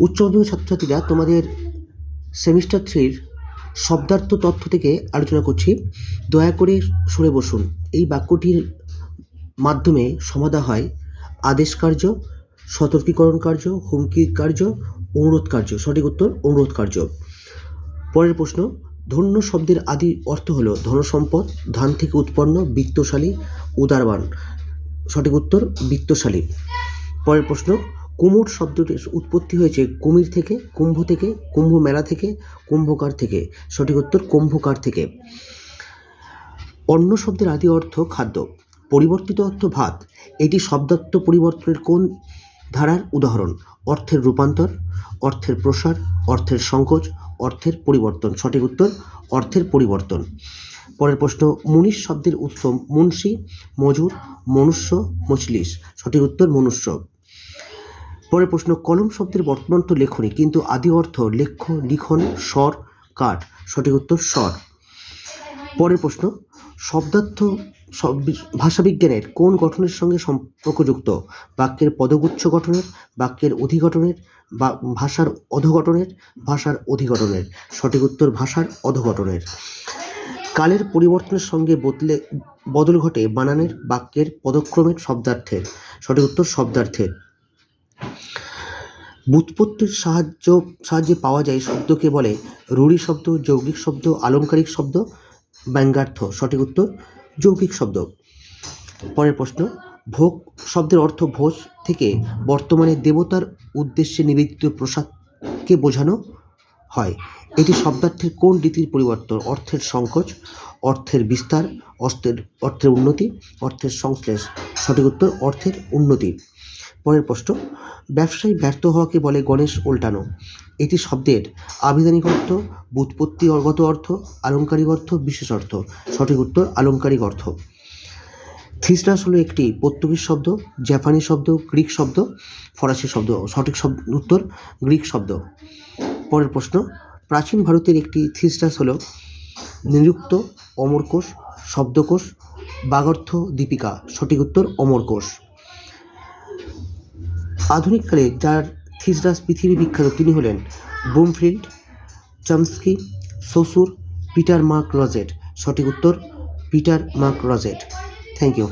উচ্চ মাধ্যমিক ছাত্রছাত্রীরা, তোমাদের সেমিস্টার 3-র শব্দার্থ তথ্য থেকে আলোচনা করছি। দয়া করে সরে বসুন। এই বাক্যটির মাধ্যমে সমাধা হয় আদেশ কার্য, সতর্কীকরণ কার্য, হুমকি কার্য, অনুরোধ কার্য। সঠিক উত্তর অনুরোধ কার্য। পরের প্রশ্ন, ধন্য শব্দের আদি অর্থ হলো ধনসম্পদ, ধান থেকে উৎপন্ন, বিত্তশালী, উদারবান। সঠিক উত্তর বিত্তশালী। পরের প্রশ্ন, কুমোর শব্দটির উৎপত্তি হয়েছে কুমির থেকে, কুম্ভ থেকে, কুম্ভ মেলা থেকে, কুম্ভকার থেকে। সঠিক উত্তর কুম্ভকার থেকে। অন্ন শব্দের আদি অর্থ খাদ্য, পরিবর্তিত অর্থ ভাত। এটি শব্দার্থ পরিবর্তনের কোন ধারার উদাহরণ? অর্থের রূপান্তর, অর্থের প্রসার, অর্থের সংকোচ, অর্থের পরিবর্তন। সঠিক উত্তর অর্থের পরিবর্তন। পরের প্রশ্ন, মুনিশ শব্দের উৎস মুন্সি, মজুর, মনুষ্য, মজলিস। সঠিক উত্তর মনুষ্য। পরের প্রশ্ন, কলম শব্দের বর্তমান তো লেখনী, কিন্তু আদি অর্থ লেখ্য, লিখন, স্বর, কাঠ। সঠিক উত্তর স্বর। পরের প্রশ্ন, শব্দার্থ ভাষাবিজ্ঞানের কোন গঠনের সঙ্গে সম্পর্কযুক্ত? বাক্যের পদগুচ্ছ গঠনের, বাক্যের অধিগঠনের, বা ভাষার অধগঠনের, ভাষার অধিগঠনের। সঠিক উত্তর ভাষার অধগঠনের। কালের পরিবর্তনের সঙ্গে বদল ঘটে বানানের, বাক্যের, পদক্রমের, শব্দার্থের। সঠিক উত্তর শব্দার্থের। ব্যুৎপত্তির সাহায্যে পাওয়া যায় শব্দকে বলে রূঢ়ি শব্দ, যৌগিক শব্দ, আলংকারিক শব্দ, ব্যঙ্গার্থ। সঠিক উত্তর যৌগিক শব্দ। পরের প্রশ্ন, ভোগ শব্দের অর্থ ভোজ থেকে বর্তমানে দেবতার উদ্দেশ্যে নিবেদিত প্রসাদকে বোঝানো হয়। এটি শব্দার্থের কোন রীতির পরিবর্তন? অর্থের সংকোচ, অর্থের বিস্তার, অর্থের উন্নতি, অর্থের সংশ্লেষ। সঠিক উত্তর অর্থের উন্নতি। পরের প্রশ্ন, ব্যবসায় ব্যর্থ হওয়াকে বলে গণেশ উল্টানো। এটি শব্দের আবিধানিক অর্থ, ব্যুৎপত্তিগত অর্থ, আলংকারিক অর্থ, বিশেষ অর্থ। সঠিক উত্তর আলংকারিক অর্থ। থিসরাস হলো একটি পর্তুগিজ শব্দ, জাপানি শব্দ, গ্রিক শব্দ, ফরাসি শব্দ। সঠিক উত্তর গ্রিক শব্দ। পরের প্রশ্ন, প্রাচীন ভারতের একটি থিসরাস হলো নিরুক্ত, অমরকোষ, শব্দকোষ, বাগর্থ দীপিকা। সঠিক উত্তর অমরকোষ। আধুনিককালে যার থিসরাস পৃথিবী বিখ্যাত তিনি হলেন Bloomfield, Chomsky, Saussure, Peter Mark Roget. সঠিক উত্তর Peter Mark Roget. Thank you.